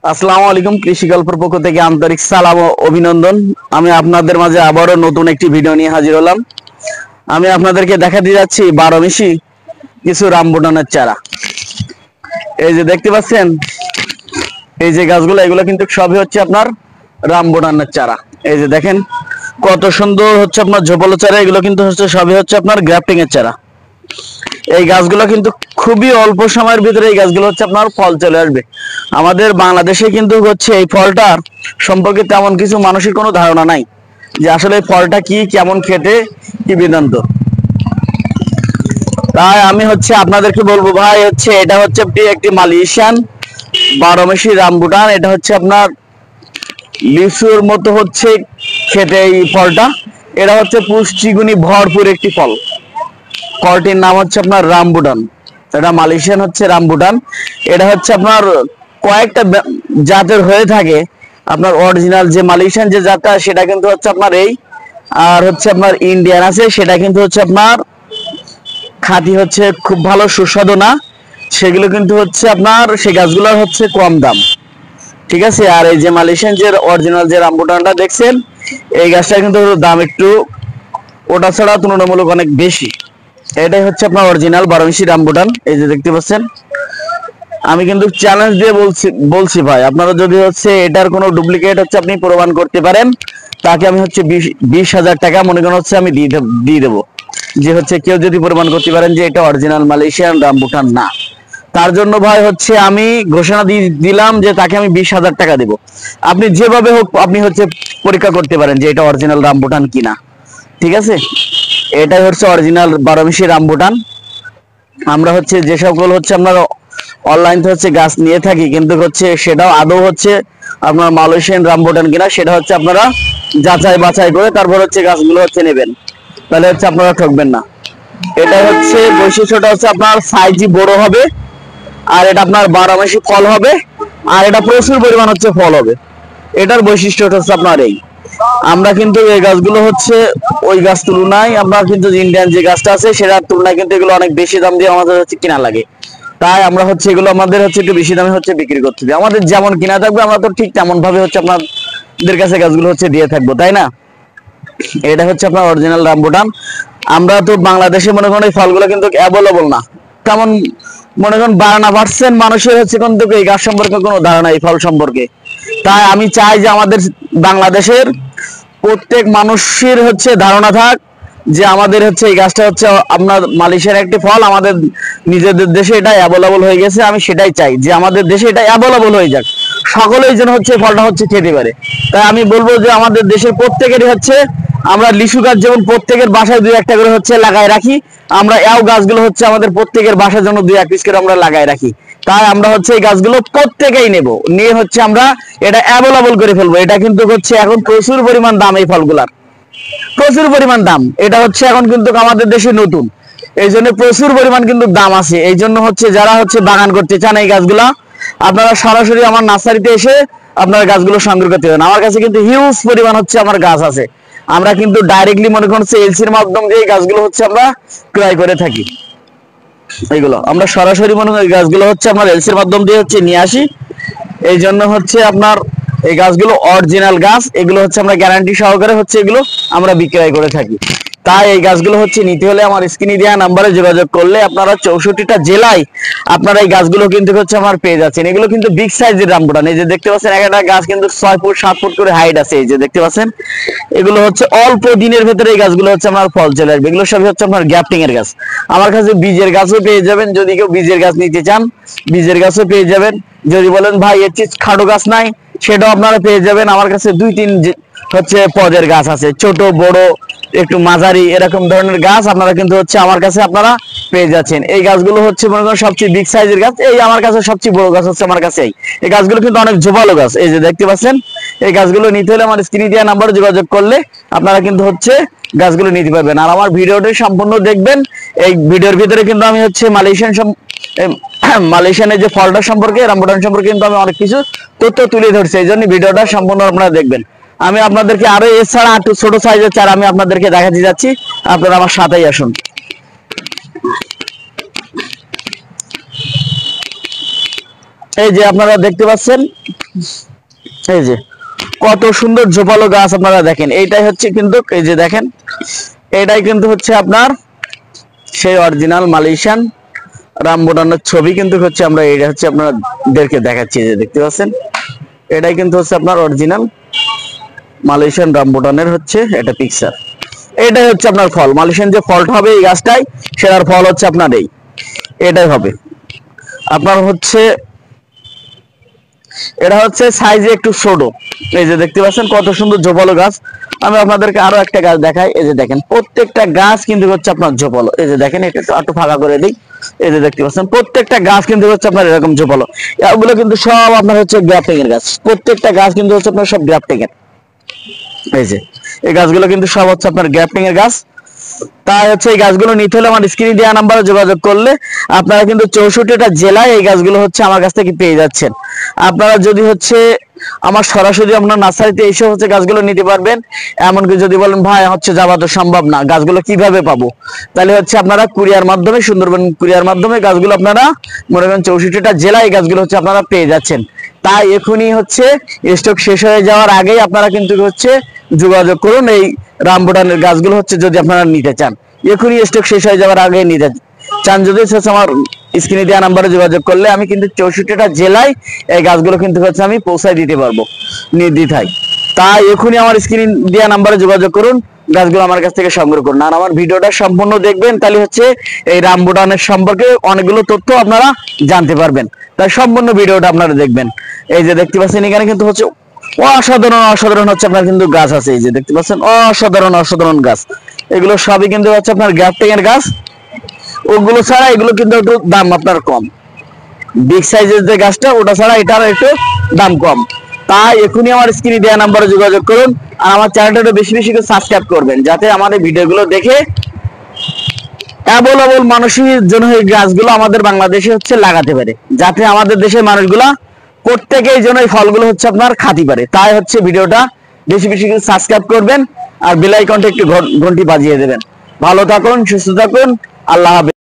আসসালামু আলাইকুম। কৃষি গল্পের পক্ষ থেকে আন্তরিক সালাম ও অভিনন্দন। আমি আপনাদের মাঝে আবারও নতুন একটি ভিডিও নিয়ে হাজির হলাম। আমি আপনাদেরকে দেখাতে যাচ্ছি 12 মিশি কিছু রামবুটানের চারা। এই যে দেখতে পাচ্ছেন, এই যে গাছগুলো, এগুলো কিন্তু সবই হচ্ছে আপনার রামবুটানের চারা। এই যে দেখেন কত সুন্দর হচ্ছে আপনার ঝোপালো চারা। এগুলো কিন্তু হচ্ছে সবই হচ্ছে আপনার গ্রাফটিং এর চারা। এই গাছগুলো কিন্তু খুবই অল্প সময়ের ভিতরে এই গাছগুলো হচ্ছে আপনার ফল চলে আসবে। আমাদের বাংলাদেশে কিন্তু হচ্ছে এই ফলটার সম্পর্কে তেমন কিছু মানুষের কোনো ধারণা নাই যে আসলে এই ফলটা কি, কেমন খেতে, কি বিধান্ত। তাই আমি হচ্ছে আপনাদেরকে বলবো ভাই, হচ্ছে এটা হচ্ছে একটি মালয়েশিয়ান 12 মিশি রামবুটান। এটা হচ্ছে আপনার লিচুর মতো হচ্ছে খেতে এই ফলটা। এটা হচ্ছে পুষ্টিগুণী ভরপুর একটি ফল। ফলটির নাম হচ্ছে আপনার রামবুটান। এটা মালয়েশিয়ান হচ্ছে রামবুটান। এটা হচ্ছে আপনার কয়েকটা জাতের হয়ে থাকে। আপনার অরিজিনাল যে মালয়েশিয়ান যে জাতটা, সেটা কিন্তু হচ্ছে আপনার এই, আর হচ্ছে আপনার ইন্ডিয়ান আছে, সেটা কিন্তু হচ্ছে আপনার খাঁটি, হচ্ছে খুব ভালো সুস্বাদু না। সেগুলো কিন্তু হচ্ছে আপনার সেই গাছগুলোর হচ্ছে কম দাম, ঠিক আছে। আর এই যে মালয়েশিয়ান যে অরিজিনাল যে রামবুটানটা দেখছেন, এই গাছটা কিন্তু দাম একটু ওটা ছাড়া তুলনামূলক অনেক বেশি। এটাই হচ্ছে আপনার অরিজিনাল 12 মিশি রামবুটান। এই যে দেখতে পাচ্ছেন, আমি কিন্তু চ্যালেঞ্জ দিয়ে বলছি ভাই, আপনারা যদি হচ্ছে এটার কোনো ডুপ্লিকেট হচ্ছে আপনি প্রমাণ করতে পারেন, তাকে আমি হচ্ছে 20,000 টাকা মনে করেন হচ্ছে আমি দিয়ে দেবো। যে হচ্ছে কেউ যদি প্রমাণ করতে পারেন যে এটা অরিজিনাল মালয়েশিয়ান রামবুটান না, তার জন্য ভাই হচ্ছে আমি ঘোষণা দিলাম যে তাকে আমি 20,000 টাকা দেবো। আপনি যেভাবে হোক আপনি হচ্ছে পরীক্ষা করতে পারেন যে এটা অরিজিনাল রামবুটান কিনা, ঠিক আছে। এটাই হচ্ছে অরিজিনাল 12 মিশি রামবুটান। আমরা হচ্ছে যে সকল হচ্ছে আপনার অনলাইন থেকে হচ্ছে গাছ নিয়ে থাকি, কিন্তু হচ্ছে সেটাও আদৌ হচ্ছে আপনার মালয়েশিয়ান রামবুটান কিনা সেটা হচ্ছে আপনারা যাচাই বাছাই করে তারপর হচ্ছে গাছগুলো হচ্ছে নেবেন, তাহলে হচ্ছে আপনারা ঠকবেন না। এটা হচ্ছে বৈশিষ্ট্যটা হচ্ছে আপনার সাইজই বড় হবে, আর এটা আপনার 12 মাসি ফল হবে, আর এটা প্রচুর পরিমাণ হচ্ছে ফল হবে। এটার বৈশিষ্ট্যটা হচ্ছে আপনার এই। আমরা কিন্তু এই গাছগুলো হচ্ছে ওই গাছ তুলনায় আমরা কিন্তু ইন্ডিয়ান যে গাছটা আছে সেটার তুলনায় কিন্তু এগুলো অনেক বেশি দাম দিয়ে আমাদের হচ্ছে কিনা লাগে। তাই আমরা হচ্ছে এগুলো আমাদের হচ্ছে একটু বেশি দামে হচ্ছে বিক্রি করতে দিই। আমাদের যেমন কিনা থাকবে আমরা তো ঠিক তেমন ভাবে হচ্ছে আপনাদের কাছে গাছগুলো হচ্ছে দিয়ে থাকবো, তাই না। এটা হচ্ছে আপনার অরিজিনাল রামবুটান। আমরা তো বাংলাদেশে মনে করেন এই ফলগুলো কিন্তু অ্যাভেলেবল না তেমন। মনে করেন 52% মানুষের হচ্ছে কিন্তু এই গাছ সম্পর্কে কোনো ধারণা, এই ফল সম্পর্কে। তাই আমি চাই যে আমাদের বাংলাদেশের প্রত্যেক মানুষের হচ্ছে ধারণা থাক যে আমাদের হচ্ছে এই গাছটা হচ্ছে আপনার মালয়েশিয়ার একটি ফল, আমাদের নিজেদের দেশে এটা অ্যাভেলেবল হয়ে গেছে। আমি সেটাই চাই যে আমাদের দেশে এটা অ্যাভেলেবল হয়ে যাক, সকলেই যেন হচ্ছে ফলটা হচ্ছে খেতে পারে। তাই আমি বলবো যে আমাদের দেশের প্রত্যেকেরই হচ্ছে আমরা লিচু গাছ যেমন প্রত্যেকের বাসায় 2-1টা করে হচ্ছে লাগায় রাখি, আমরা এও গাছগুলো হচ্ছে আমাদের প্রত্যেকের বাসার জন্য 2-1 পিস করে আমরা লাগায় রাখি। তাই আমরা হচ্ছে এই গাছগুলো প্রত্যেকেই নেব, নিয়ে হচ্ছে আমরা এটা অ্যাভেলেবল করে ফেলবো। এটা কিন্তু হচ্ছে এখন প্রচুর পরিমাণ দাম এই ফলগুলার, প্রচুর পরিমাণ দাম। এটা হচ্ছে এখন কিন্তু আমাদের দেশে নতুন, এই জন্য প্রচুর পরিমাণ কিন্তু দাম আছে। এই জন্য হচ্ছে যারা হচ্ছে বাগান করতে চান এই গাছগুলা, আপনারা সরাসরি আমার নার্সারিতে এসে আপনার গাছগুলো সংগ্রহ করতে পারেন। আমার কাছে কিন্তু হিউজ পরিমাণ হচ্ছে আমার গাছ আছে। আমরা কিন্তু ডাইরেক্টলি মনে করছে এলসির মাধ্যম দিয়ে গাছগুলো হচ্ছে আমরা ক্রয় করে থাকি। এইগুলো আমরা সরাসরি মনে করি গাছগুলো হচ্ছে আপনার এলসির মাধ্যম দিয়ে হচ্ছে নিয়ে আসি। এই জন্য হচ্ছে আপনার এই গাছগুলো অরিজিনাল গাছ, এগুলো হচ্ছে আমরা গ্যারান্টি সহকারে হচ্ছে এগুলো আমরা বিক্রয় করে থাকি। তাই এই গাছগুলো হচ্ছে নিতে হলে আমার স্ক্রিনে দেওয়া নাম্বারে যোগাযোগ করলে আপনারা 64টা জেলায় আপনারা এই গাছগুলো কিন্তু হচ্ছে আমার পেয়ে যাচ্ছেন। এগুলো কিন্তু বিগ সাইজের রামবুটান। এই যে দেখতে পাচ্ছেন একটা গাছ কিন্তু 6 ফুট 7 ফুট করে হাইট আছে। এই যে দেখতে পাচ্ছেন, এগুলো হচ্ছে অল্প দিনের ভেতরে এই গাছগুলো হচ্ছে আপনার ফল চলে আসবে। এগুলো সবই হচ্ছে আপনার গ্যাপটিং এর গাছ। আমার কাছে বীজের গাছও পেয়ে যাবেন, যদি কেউ বীজের গাছ নিতে চান বীজের গাছও পেয়ে যাবেন। যদি বলেন ভাই এর চেয়ে খাটো গাছ নাই, সেটাও আপনারা পেয়ে যাবেন। আমার কাছে 2-3 হচ্ছে পদের গাছ আছে, ছোট বড় একটু মাঝারি এরকম ধরনের গাছ আপনারা কিন্তু হচ্ছে আমার কাছে আপনারা পেয়ে যাচ্ছেন। এই গাছগুলো হচ্ছে মনে করেন সবচেয়ে বিগ সাইজের গাছ। এই আমার কাছে সবচেয়ে বড় গাছ হচ্ছে আমার কাছে এই গাছগুলো কিন্তু অনেক ঝোপালো গাছ। এই যে দেখতে পাচ্ছেন, এই গাছগুলো নিতে হলে আমার স্ক্রিনে দেওয়া নাম্বারে যোগাযোগ করলে আপনারা কিন্তু হচ্ছে গাছগুলো নিতে পারবেন। আর আমার ভিডিওটি সম্পূর্ণ দেখবেন। এই ভিডিওর ভিতরে কিন্তু আমি হচ্ছে মালয়েশিয়ানের যে ফলটা সম্পর্কে, রামবুটান সম্পর্কে কিন্তু আমি অনেক কিছু তথ্য তুলে ধরছি। এই জন্য ভিডিওটা সম্পূর্ণ আপনারা দেখবেন। আমি আপনাদেরকে আরো এছাড়া একটু ছোট সাইজের চারা আমি আপনাদেরকে দেখাতে যাচ্ছি, আপনারা আমার সাথেই আসুন। এই যে আপনারা দেখতে পাচ্ছেন এই যে কত সুন্দর ঝোপালো গাছ আপনারা দেখেন, এইটাই হচ্ছে কিন্তু, এই যে দেখেন এটাই কিন্তু হচ্ছে আপনার সেই অরিজিনাল মালয়েশিয়ান রামবুটানের ছবি কিন্তু হচ্ছে আমরা এটা হচ্ছে আপনাদেরকে দেখাচ্ছি, যে দেখতে পাচ্ছেন এটাই কিন্তু হচ্ছে আপনার অরিজিনাল মালয়েশিয়ান রামবুটানের হচ্ছে এটা পিকচার। এটাই হচ্ছে আপনার ফল, মালয়েশিয়ান যে ফলটা হবে এই গাছটাই, সেটার ফল হচ্ছে আপনার এটাই হবে আপনার হচ্ছে, এটা হচ্ছে সাইজে একটু ছোট। এই যে দেখতে পাচ্ছেন কত সুন্দর ঝোপালো গাছ। আমি আপনাদেরকে আরো একটা গাছ দেখাই, এই যে দেখেন প্রত্যেকটা গাছ কিন্তু হচ্ছে আপনার ঝোপালো। এই যে দেখেন এটা একটু ফাঁকা করে দিই, এই যে দেখতে পাচ্ছেন প্রত্যেকটা গাছ কিন্তু হচ্ছে আপনার এরকম ঝোপালো। এগুলো কিন্তু সব আপনার হচ্ছে গ্রাফটিং এর গাছ, প্রত্যেকটা গাছ কিন্তু হচ্ছে আপনার সব গ্রাফটিং এর। এই যে এই গাছগুলো কিন্তু সব হচ্ছে আপনার গ্রাফটিং এর গাছ। তাই হচ্ছে এই গাছগুলো নিতে হলে আমার স্ক্রিনে দেওয়া নাম্বারে যোগাযোগ করলে আপনারা কিন্তু 64টা জেলায় এই গাছগুলো হচ্ছে আমার কাছ থেকে পেয়ে যাচ্ছেন। আপনারা যদি হচ্ছে আমার সরাসরি আপনার নার্সারিতে এসে হচ্ছে গাছগুলো নিতে পারবেন। এমনকি যদি বলেন ভাই হচ্ছে যাওয়া তো সম্ভব না, গাছগুলো কিভাবে পাবো, তাহলে হচ্ছে আপনারা কুরিয়ার মাধ্যমে, সুন্দরবন কুরিয়ার মাধ্যমে গাছগুলো আপনারা মনে করেন 64টা জেলায় এই গাছগুলো হচ্ছে আপনারা পেয়ে যাচ্ছেন। তাই এখনই হচ্ছে স্টক শেষ হয়ে যাওয়ার আগেই আপনারা কিন্তু হচ্ছে যোগাযোগ করুন। এই রামবুটানের গাছগুলো হচ্ছে যদি আপনারা নিতে চান, এখনই স্টক শেষ হয়ে যাওয়ার আগে নিতে চান, যদি হচ্ছে আমার স্ক্রিনে দেওয়া নাম্বারে যোগাযোগ করলে আমি কিন্তু 64টা জেলায় এই গাছগুলো কিন্তু হচ্ছে আমি পৌঁছায় দিতে পারবো নির্দ্বিধায়। তাই এখনই আমার স্ক্রিনে দেওয়া নাম্বারে যোগাযোগ করুন, গাছগুলো আমার কাছ থেকে সংগ্রহ করুন। আর আমার ভিডিওটা সম্পূর্ণ দেখবেন, তাহলে হচ্ছে এই রামবুটানের সম্পর্কে অনেকগুলো তথ্য আপনারা জানতে পারবেন। তাই সম্পূর্ণ ভিডিওটা আপনারা দেখবেন। এই যে দেখতে পাচ্ছেন এখানে কিন্তু হচ্ছে অসাধারণ অসাধারণ হচ্ছে আপনার কিন্তু গাছ আছে, এই যে দেখতে পাচ্ছেন অসাধারণ অসাধারণ গাছ। এগুলো সবই কিন্তু হচ্ছে আপনার গ্রাফটিং এর গাছ। ওগুলো ছাড়া এগুলো কিন্তু একটু দাম আপনার কম, বিগ সাইজের যে গাছটা ওটা ছাড়া এটার একটু দাম কম। তাই এখনই আমার স্ক্রিনে দেওয়া নাম্বারে যোগাযোগ করুন। আর আমার চ্যানেলটা বেশি বেশি করে সাবস্ক্রাইব করবেন, যাতে আমার এই ভিডিওগুলো দেখে অ্যাভেলেবল মানুষের জন্য এই গাছগুলো আমাদের বাংলাদেশে হচ্ছে লাগাতে পারে, যাতে আমাদের দেশের মানুষগুলা প্রত্যেকেই যেন এই ফলগুলো হচ্ছে আপনার খাতি পারে। তাই হচ্ছে ভিডিওটা বেশি বেশি করে সাবস্ক্রাইব করবেন আর বেল আইকনটা একটু ঘন্টি বাজিয়ে দেবেন। ভালো থাকুন, সুস্থ থাকুন, আল্লাহ হাফেজ।